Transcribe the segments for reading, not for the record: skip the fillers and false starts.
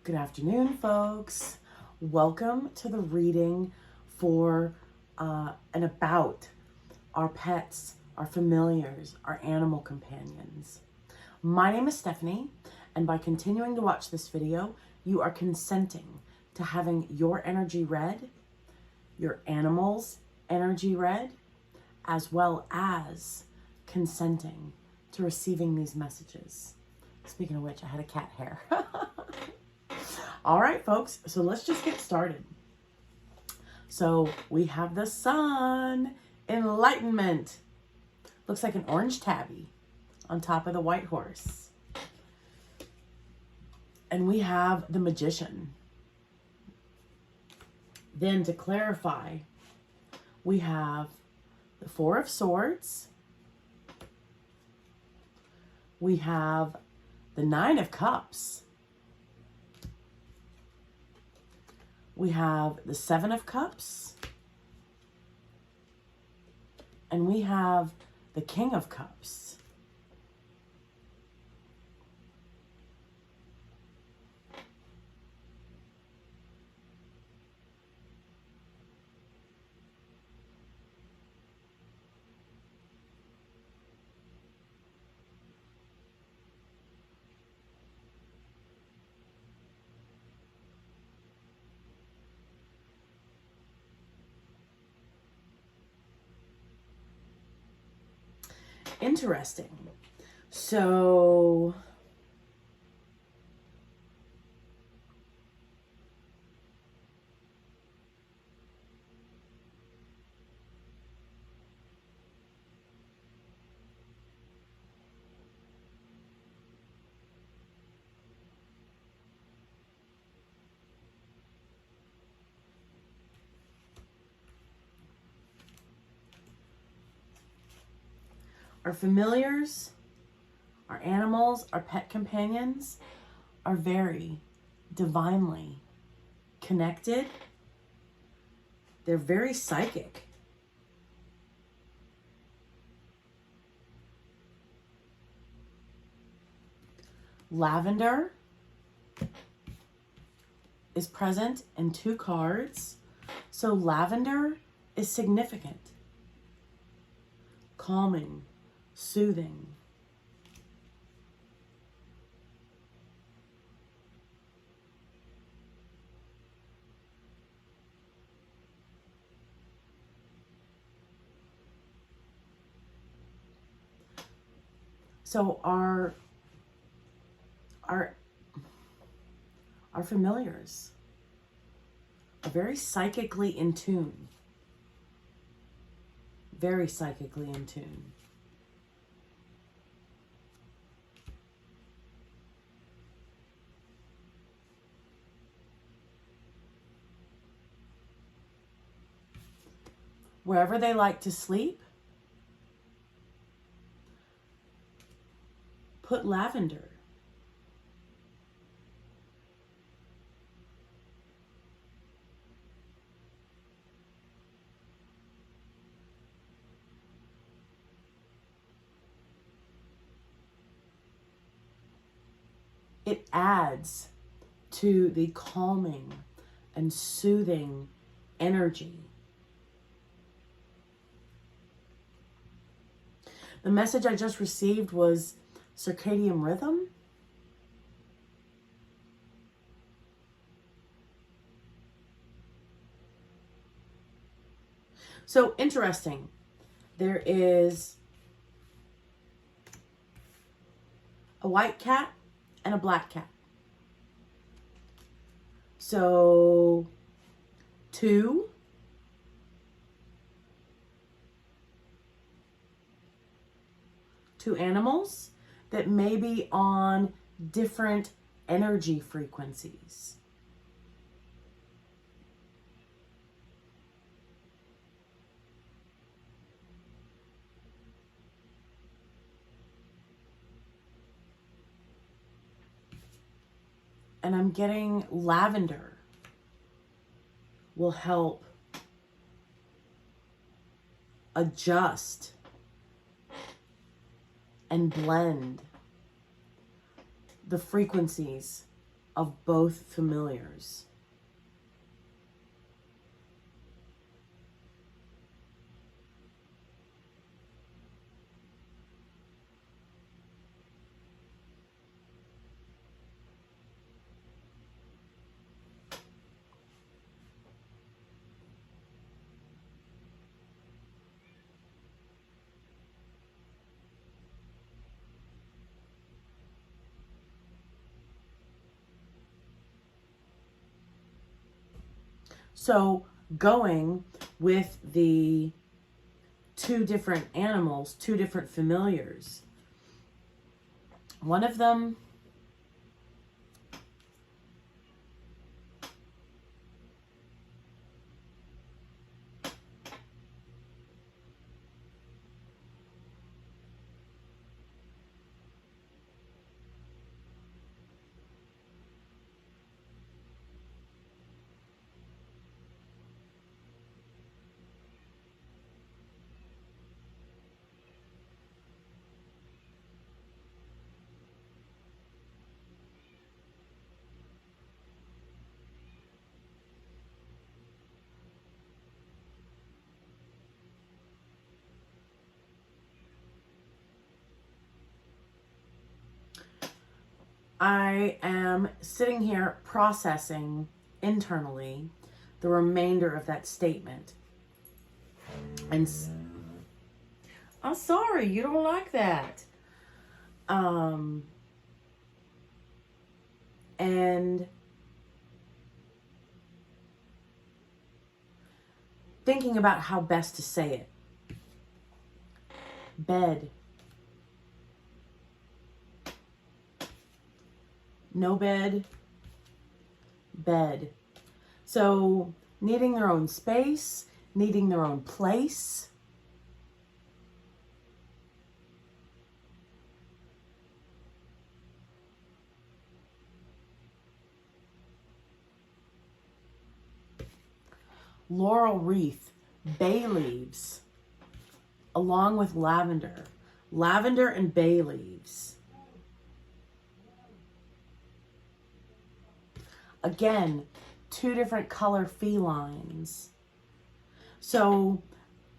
Good afternoon, folks. Welcome to the reading for and about our pets, our familiars, our animal companions. My name is Stephanie, and by continuing to watch this video, you are consenting to having your energy read, your animal's energy read, as well as consenting to receiving these messages. Speaking of which, I had a cat hair. All right, folks, so let's just get started. So we have the sun, enlightenment. Looks like an orange tabby on top of the white horse. And we have the magician. Then to clarify, we have the Four of Swords. We have the Nine of Cups. We have the Seven of Cups. And we have the King of Cups. Interesting. So our familiars, our animals, our pet companions are very divinely connected. They're very psychic. Lavender is present in two cards. So lavender is significant, calming, soothing. So our familiars are very psychically in tune. Very psychically in tune. Wherever they like to sleep, put lavender. It adds to the calming and soothing energy. The message I just received was circadian rhythm. So interesting. There is a white cat and a black cat. So two animals that may be on different energy frequencies. And I'm getting lavender will help adjust and blend the frequencies of both familiars. So going with the two different animals, two different familiars, one of them I am sitting here processing internally the remainder of that statement. And I'm sorry, you don't like that. And thinking about how best to say it. Bed. No bed. Bed. So needing their own space, needing their own place. Laurel wreath, bay leaves, along with lavender. Lavender and bay leaves. Again, two different color felines. So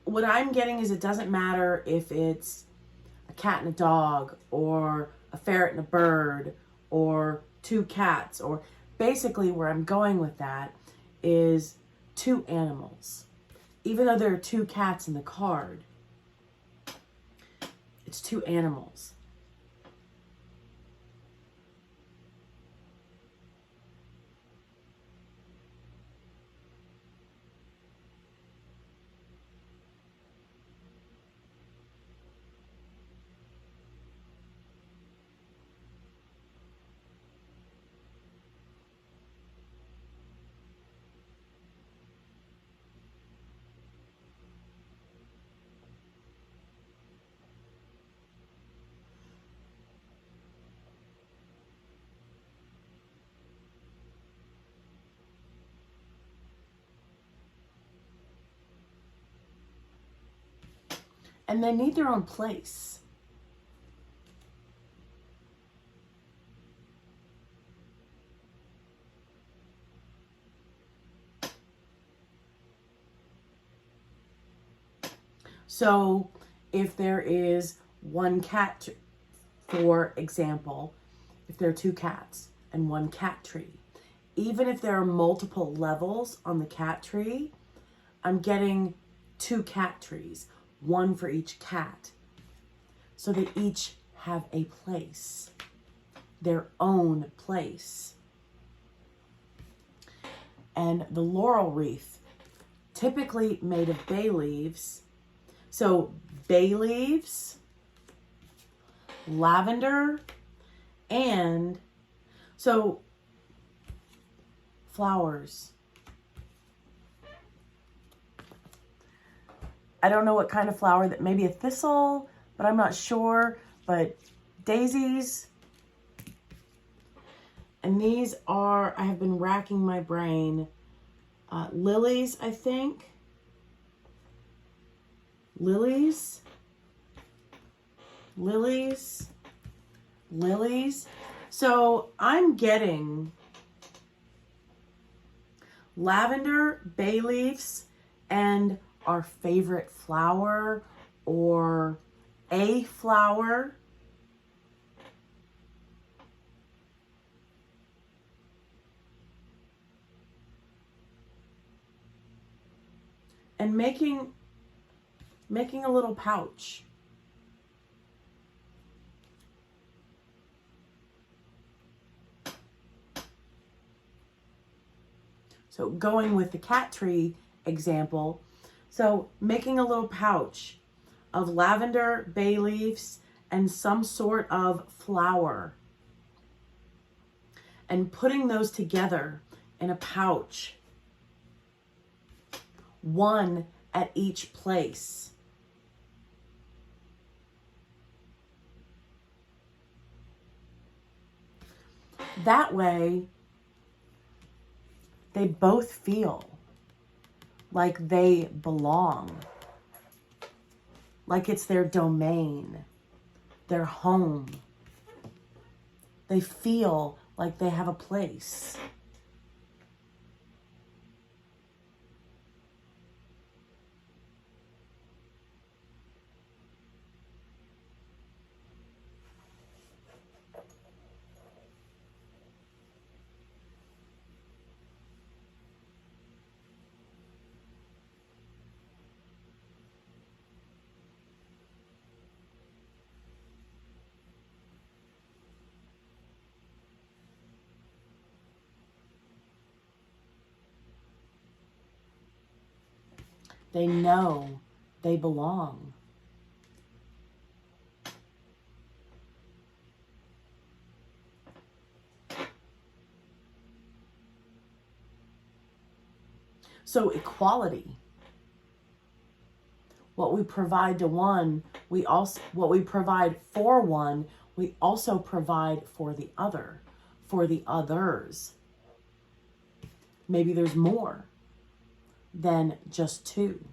what I'm getting is it doesn't matter if it's a cat and a dog, or a ferret and a bird, or two cats, or basically where I'm going with that is two animals. Even though there are two cats in the card, it's two animals. And they need their own place. So if there is one cat, for example, if there are two cats and one cat tree, even if there are multiple levels on the cat tree, I'm getting two cat trees, one for each cat. So they each have a place, their own place. And the laurel wreath, typically made of bay leaves. So bay leaves, lavender, and so flowers. I don't know what kind of flower, that maybe a thistle, but I'm not sure. But daisies. And these are, I have been racking my brain. Lilies, I think. Lilies. Lilies. Lilies. So I'm getting lavender, bay leaves, and our favorite flower or a flower. And making a little pouch. So going with the cat tree example, so making a little pouch of lavender, bay leaves, and some sort of flower, and putting those together in a pouch, one at each place. That way, they both feel like they belong, like it's their domain, their home. They feel like they have a place. They know they belong. So equality. What we provide to one, what we provide for one, we also provide for the other, for the others. Maybe there's more than just two.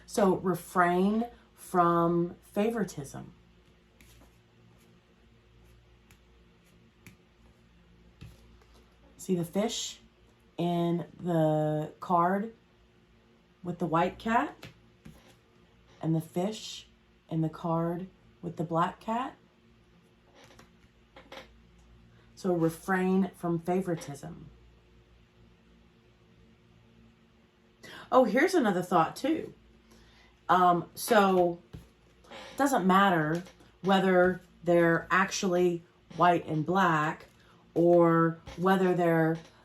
So refrain from favoritism. See the fish in the card with the white cat and the fish in the card with the black cat? So refrain from favoritism. Oh, here's another thought too. So it doesn't matter whether they're actually white and black or whether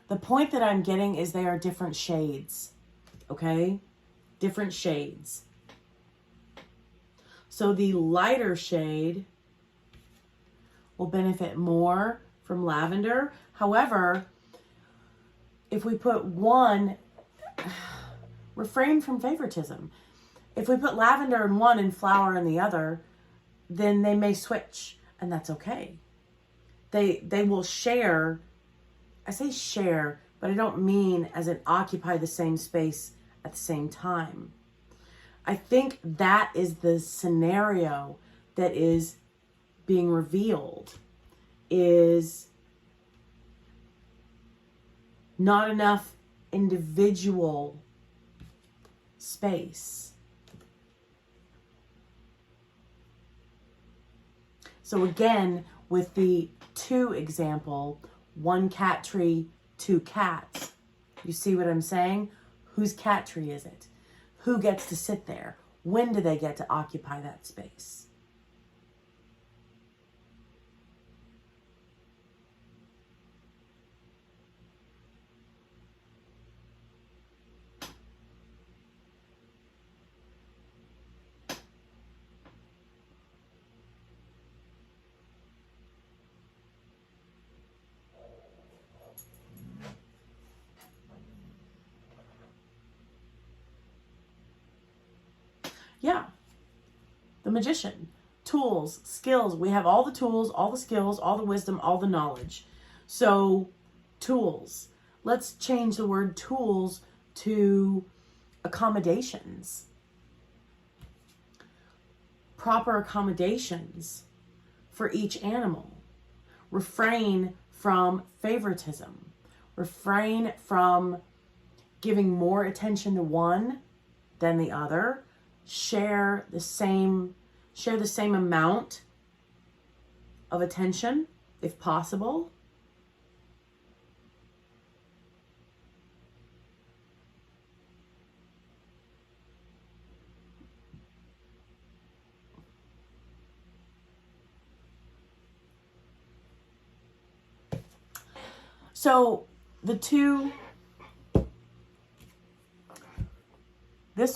the point that I'm getting is they are different shades, okay? Different shades. So the lighter shade will benefit more from lavender. However, if we put one, refrain from favoritism. If we put lavender in one and flower in the other, then they may switch, and that's okay. They will share. I say share, but I don't mean as in occupy the same space at the same time. I think that is the scenario that is being revealed, is not enough individual space. So again, with the two example, one cat tree, two cats. You see what I'm saying? Whose cat tree is it? Who gets to sit there? When do they get to occupy that space? Yeah. The magician. Tools, skills. We have all the tools, all the skills, all the wisdom, all the knowledge. So, tools. Let's change the word tools to accommodations. proper accommodations for each animal. Refrain from favoritism. Refrain from giving more attention to one than the other. Share the same amount of attention if possible. So this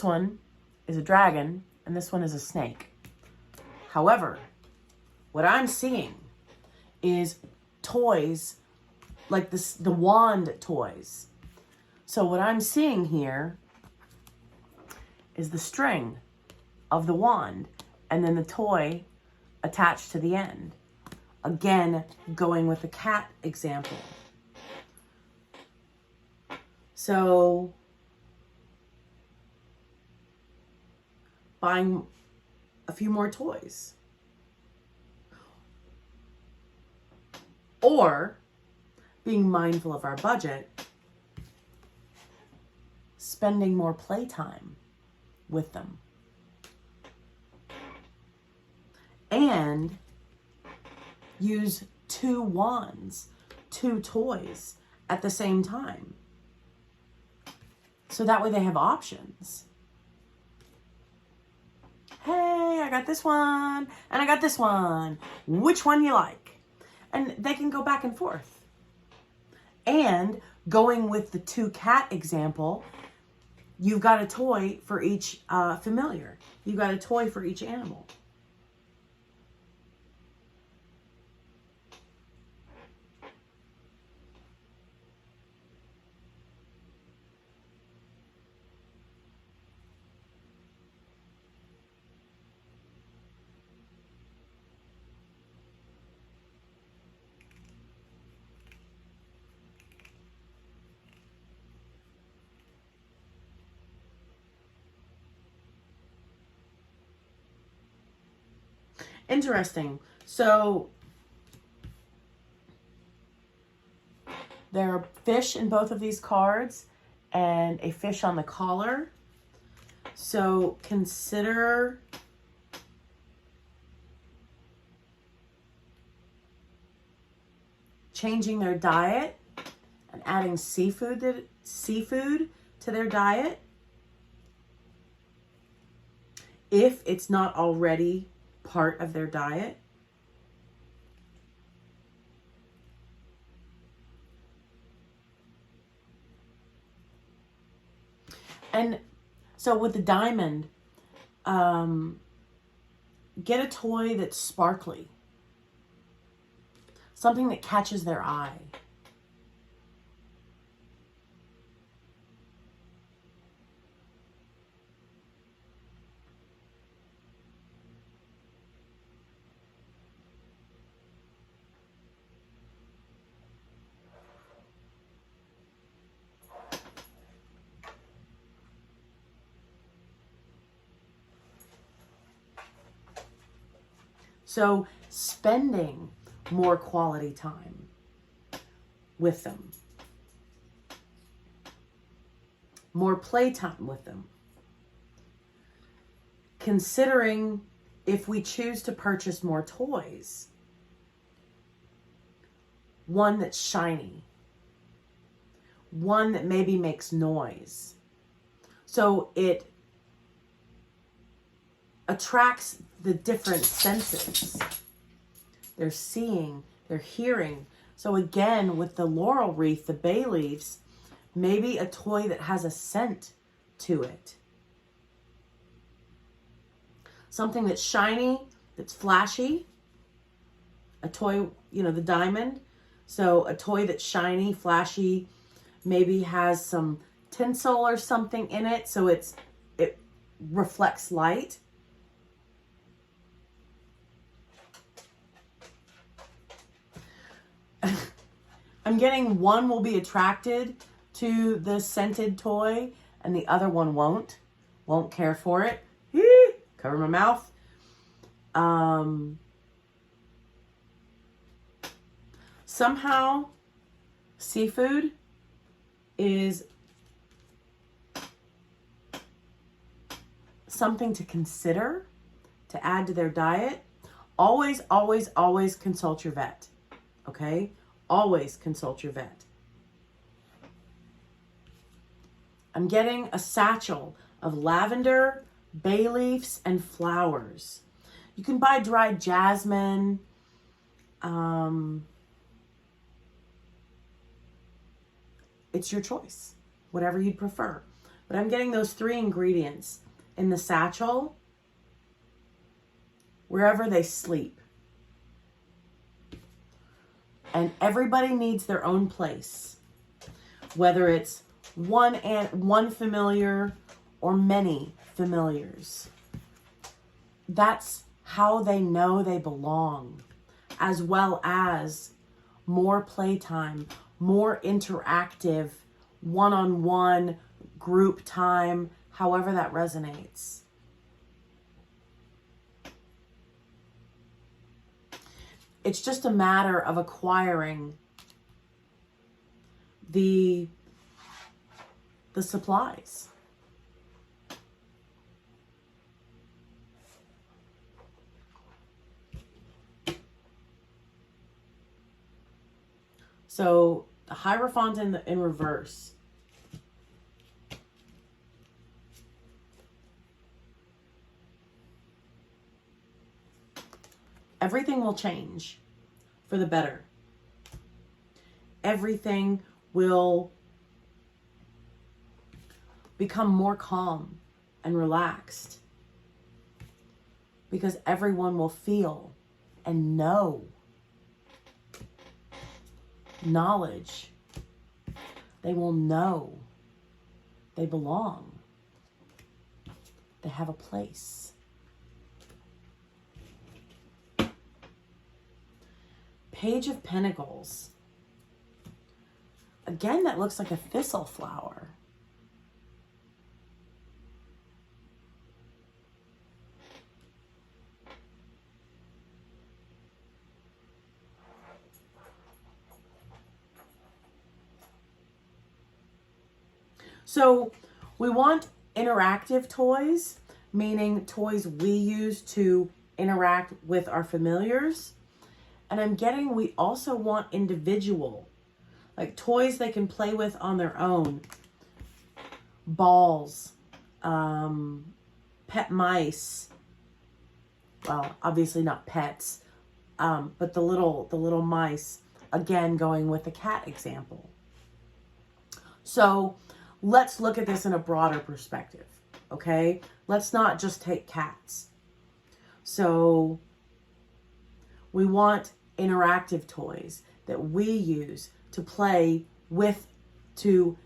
one is a dragon and this one is a snake. However, what I'm seeing is toys like this, the wand toys. So what I'm seeing here is the string of the wand and then the toy attached to the end. Again, going with the cat example. So buying a few more toys. Or being mindful of our budget, spending more playtime with them. And use 2 wands, 2 toys at the same time. So that way they have options. Hey, I got this one and I got this one. Which one you like? And they can go back and forth. And going with the 2 cat example, you've got a toy for each familiar. You've got a toy for each animal. Interesting. So there are fish in both of these cards and a fish on the collar. So consider changing their diet and adding seafood to their diet if it's not already part of their diet. And so with the diamond, get a toy that's sparkly. Something that catches their eye. So spending more quality time with them. More playtime with them. Considering if we choose to purchase more toys, one that's shiny, one that maybe makes noise. So it attracts the different senses. They're seeing, they're hearing. So again, with the laurel wreath, the bay leaves, maybe a toy that has a scent to it. Something that's shiny, that's flashy. A toy, the diamond. So a toy that's shiny, flashy, maybe has some tinsel or something in it, so it reflects light. I'm getting one will be attracted to the scented toy and the other one won't care for it. Cover my mouth. Somehow seafood is something to consider, to add to their diet. Always, always, always consult your vet. Okay? Always consult your vet. I'm getting a satchel of lavender, bay leaves, and flowers. You can buy dried jasmine. It's your choice, whatever you'd prefer. But I'm getting those 3 ingredients in the satchel wherever they sleep. And everybody needs their own place, whether it's one familiar or many familiars. That's how they know they belong, as well as more playtime, more interactive, one-on-one group time, however that resonates. It's just a matter of acquiring the supplies. So the Hierophant in reverse. Everything will change for the better. Everything will become more calm and relaxed because everyone will feel and know knowledge. They will know they belong. They have a place. Page of Pentacles. Again, that looks like a thistle flower. So we want interactive toys, meaning toys we use to interact with our familiars. And I'm getting, we also want individual, like toys they can play with on their own. Balls, pet mice. Well, obviously not pets, but the little mice. Again, going with the cat example. So let's look at this in a broader perspective, okay? Let's not just take cats. So we want interactive toys that we use to play with, to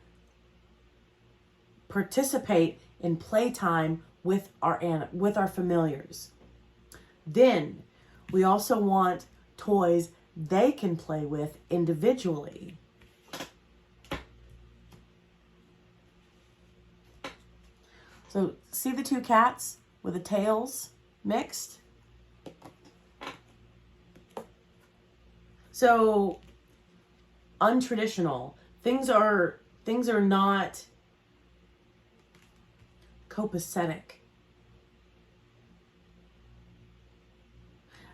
participate in playtime with our familiars. Then we also want toys they can play with individually. So see the 2 cats with the tails mixed? So untraditional. Things are not copacetic.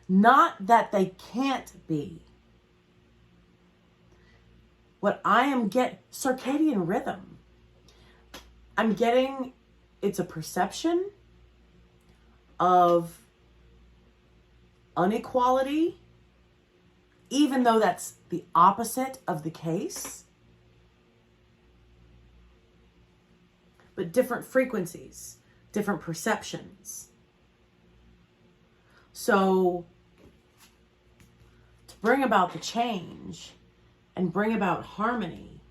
Not that they can't be. What I am circadian rhythm. I'm getting, it's a perception of inequality, even though that's the opposite of the case. But different frequencies, different perceptions. So to bring about the change and bring about harmony,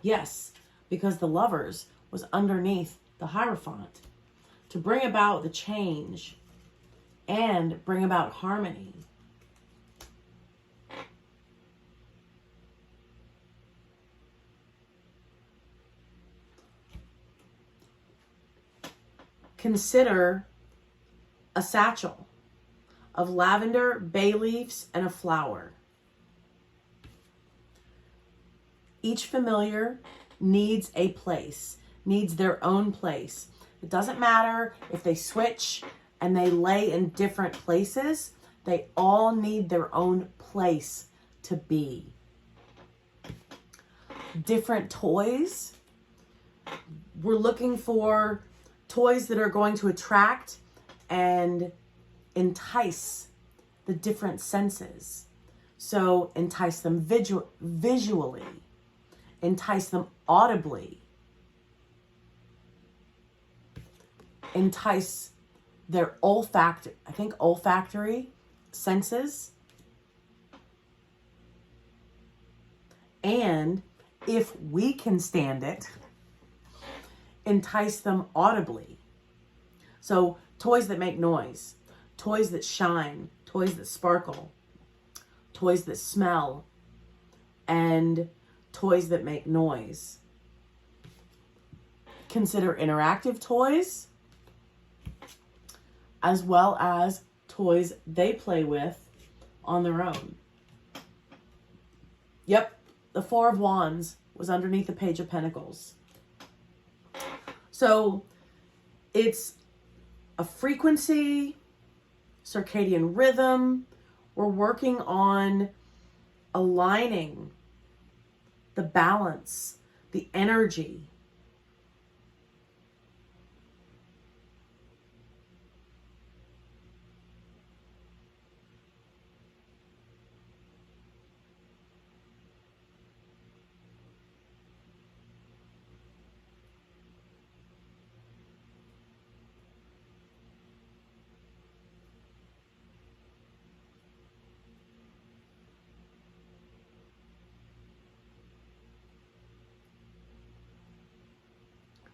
yes, because the Lovers was underneath the Hierophant, to bring about the change and bring about harmony. Consider a satchel. of lavender, bay leaves, and a flower. Each familiar needs a place, needs their own place. It doesn't matter if they switch and they lay in different places. They all need their own place to be. Different toys. We're looking for toys that are going to attract and entice the different senses. So entice them visually, entice them audibly, entice their olfactory senses, and if we can stand it, entice them audibly. So toys that make noise, toys that shine, toys that sparkle, toys that smell, and toys that make noise. Consider interactive toys, as well as toys they play with on their own. Yep, the Four of Wands was underneath the Page of Pentacles. So it's a frequency, circadian rhythm. We're working on aligning the balance, the energy.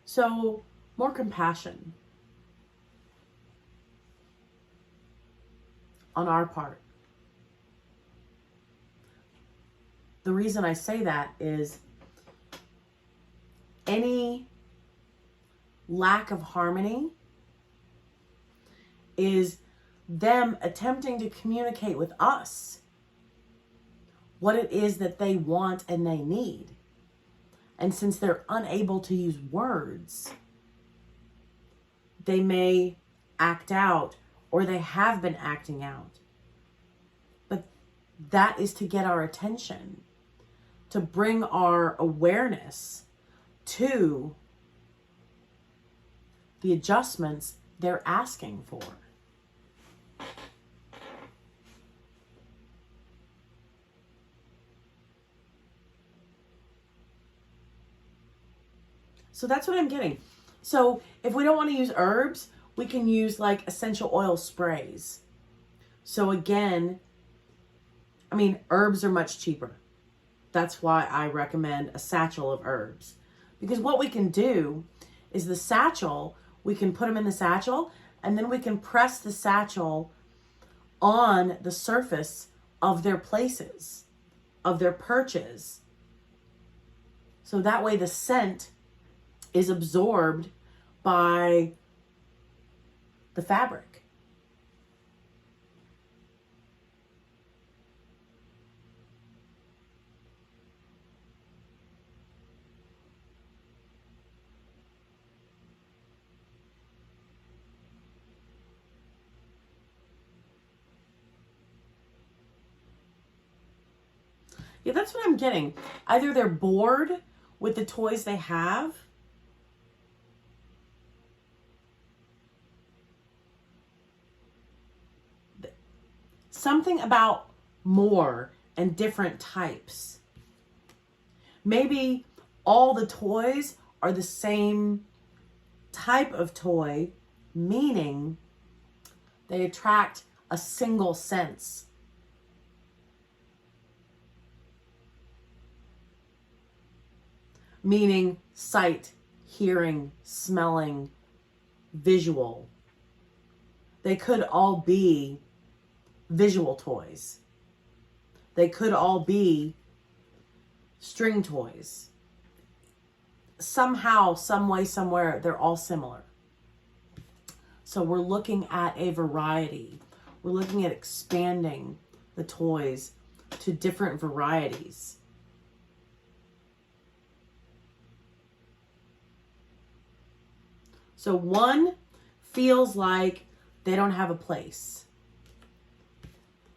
So, more compassion on our part. The reason I say that is any lack of harmony is them attempting to communicate with us what it is that they want and they need. And since they're unable to use words, they may act out, or they have been acting out. But that is to get our attention, to bring our awareness to the adjustments they're asking for. So that's what I'm getting. So if we don't want to use herbs, we can use like essential oil sprays. So again, I mean, herbs are much cheaper. That's why I recommend a satchel of herbs. Because what we can do is the satchel, we can put them in the satchel, and then we can press the satchel on the surface of their places, of their perches. So that way the scent is absorbed by the fabric. Yeah, that's what I'm getting. Either they're bored with the toys they have, something about more and different types. Maybe all the toys are the same type of toy, meaning they attract a single sense. Meaning sight, hearing, smelling, visual. They could all be visual toys. They could all be string toys. Somehow, some way, somewhere, they're all similar. So we're looking at a variety. We're looking at expanding the toys to different varieties. So one feels like they don't have a place.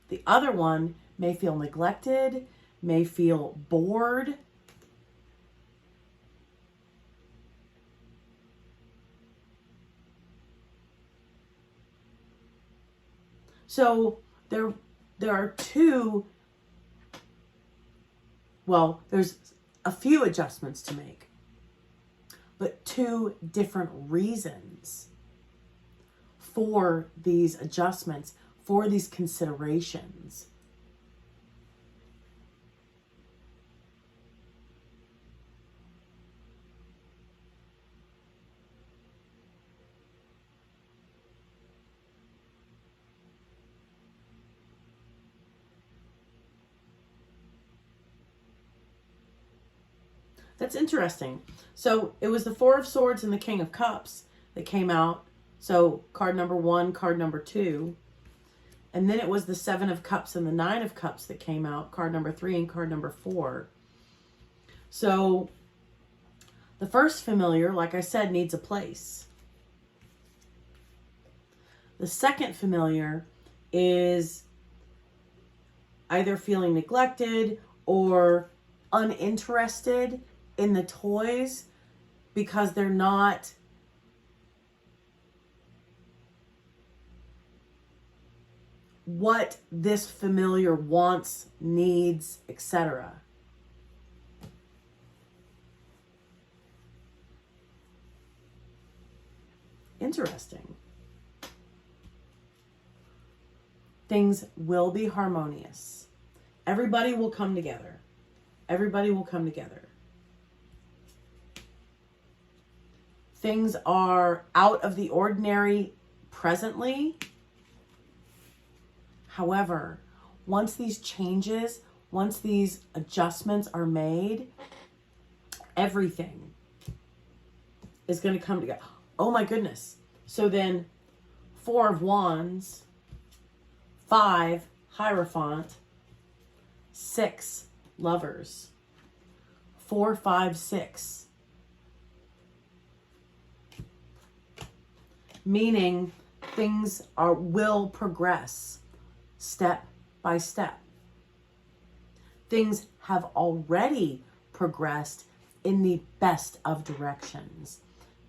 The other one may feel neglected, may feel bored. So there are two, well, there's a few adjustments to make, but two different reasons for these adjustments, for these considerations. That's interesting. So it was the Four of Swords and the King of Cups that came out. So card number 1, card number 2. And then it was the Seven of Cups and the Nine of Cups that came out, card number 3 and card number 4. So the first familiar, like I said, needs a place. The second familiar is either feeling neglected or uninterested in the toys because they're not what this familiar wants, needs, etc. Interesting. Things will be harmonious. Everybody will come together. Everybody will come together. Things are out of the ordinary presently. However, once these changes, once these adjustments are made, everything is going to come together. Oh my goodness. So then 4 of Wands, 5 Hierophant, 6 Lovers, 4, 5, 6. Meaning things will progress step by step. Things have already progressed in the best of directions.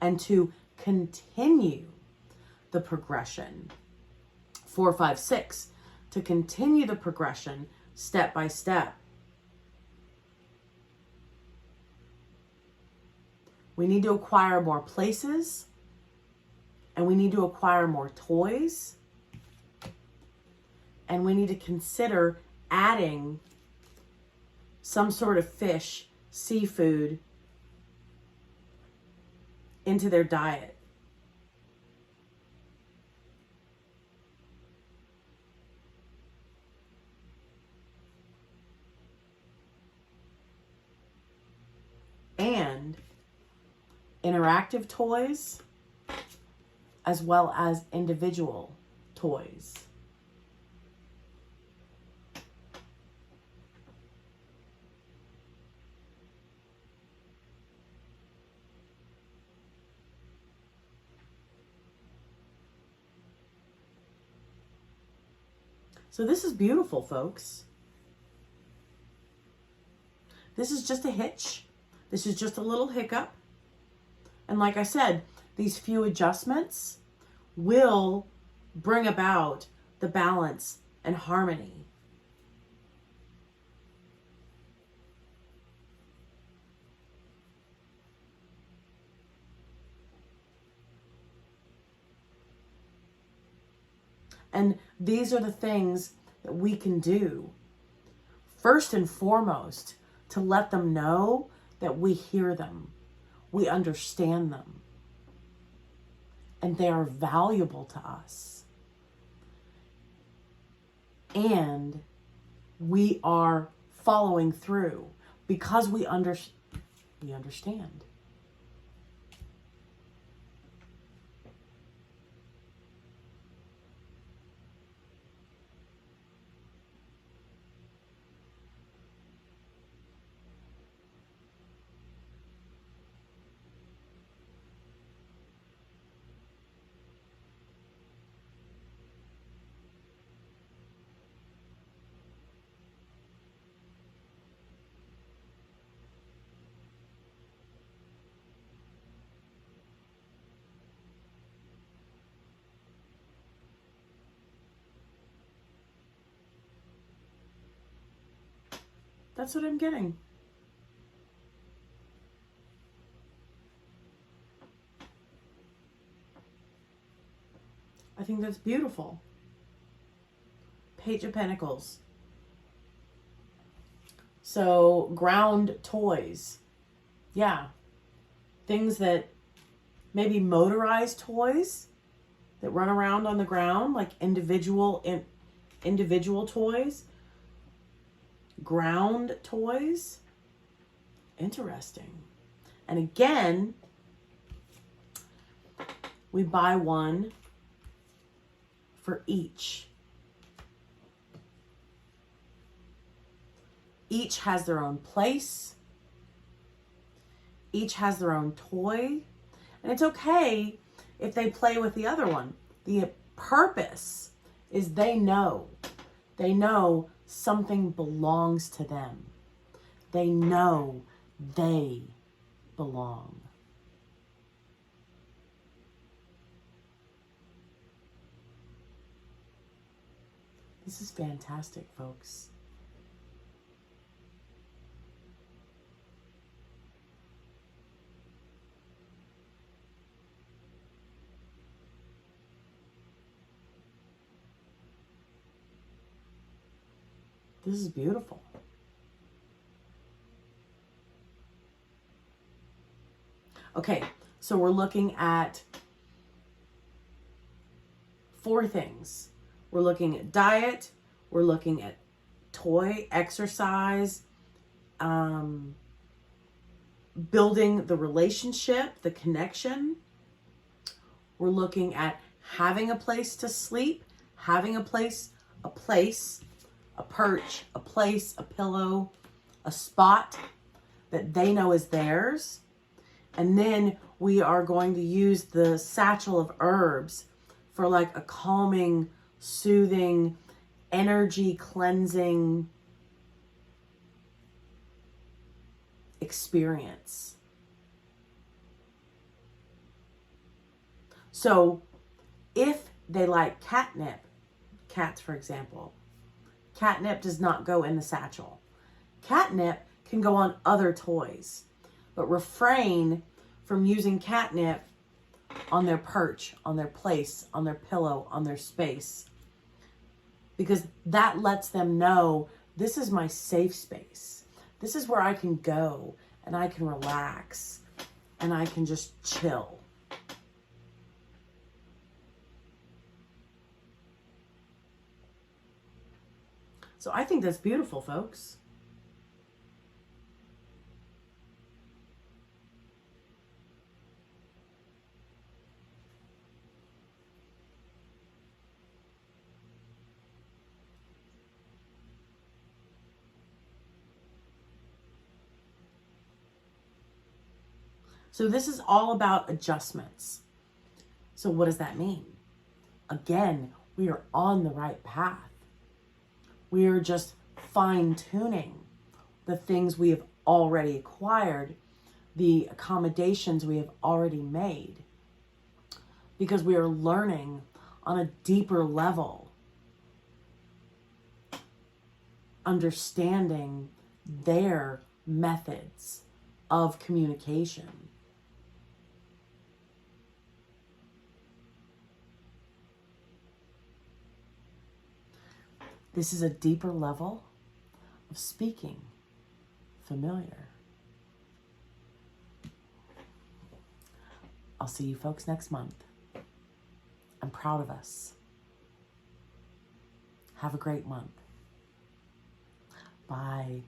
And to continue the progression, 4, 5, 6, to continue the progression step by step, we need to acquire more places, and we need to acquire more toys, and we need to consider adding some sort of fish, seafood into their diet. And interactive toys as well as individual toys. So this is beautiful, folks. This is just a hitch. This is just a little hiccup. And like I said, these few adjustments will bring about the balance and harmony. And these are the things that we can do. First and foremost, to let them know that we hear them, we understand them, and they are valuable to us. And we are following through because we understand. That's what I'm getting. I think that's beautiful. Page of Pentacles. So, ground toys. Yeah. Things that, maybe motorized toys that run around on the ground, like individual toys. Ground toys. Interesting. And again, we buy one for each. Each has their own place. Each has their own toy. And it's okay if they play with the other one. The purpose is they know something belongs to them. They know they belong. This is fantastic, folks. This is beautiful. Okay, so we're looking at 4 things. We're looking at diet. We're looking at toy, exercise, building the relationship, the connection. We're looking at having a place to sleep, having a place, a perch, a place, a pillow, a spot that they know is theirs. And then we are going to use the satchel of herbs for like a calming, soothing, energy cleansing experience. So if they like catnip, cats for example, catnip does not go in the satchel. Catnip can go on other toys, but refrain from using catnip on their perch, on their place, on their pillow, on their space. Because that lets them know, this is my safe space. This is where I can go and I can relax and I can just chill. So I think that's beautiful, folks. So this is all about adjustments. So what does that mean? Again, we are on the right path. We are just fine-tuning the things we have already acquired, the accommodations we have already made, because we are learning on a deeper level, understanding their methods of communication. This is a deeper level of speaking familiar. I'll see you folks next month. I'm proud of us. Have a great month. Bye.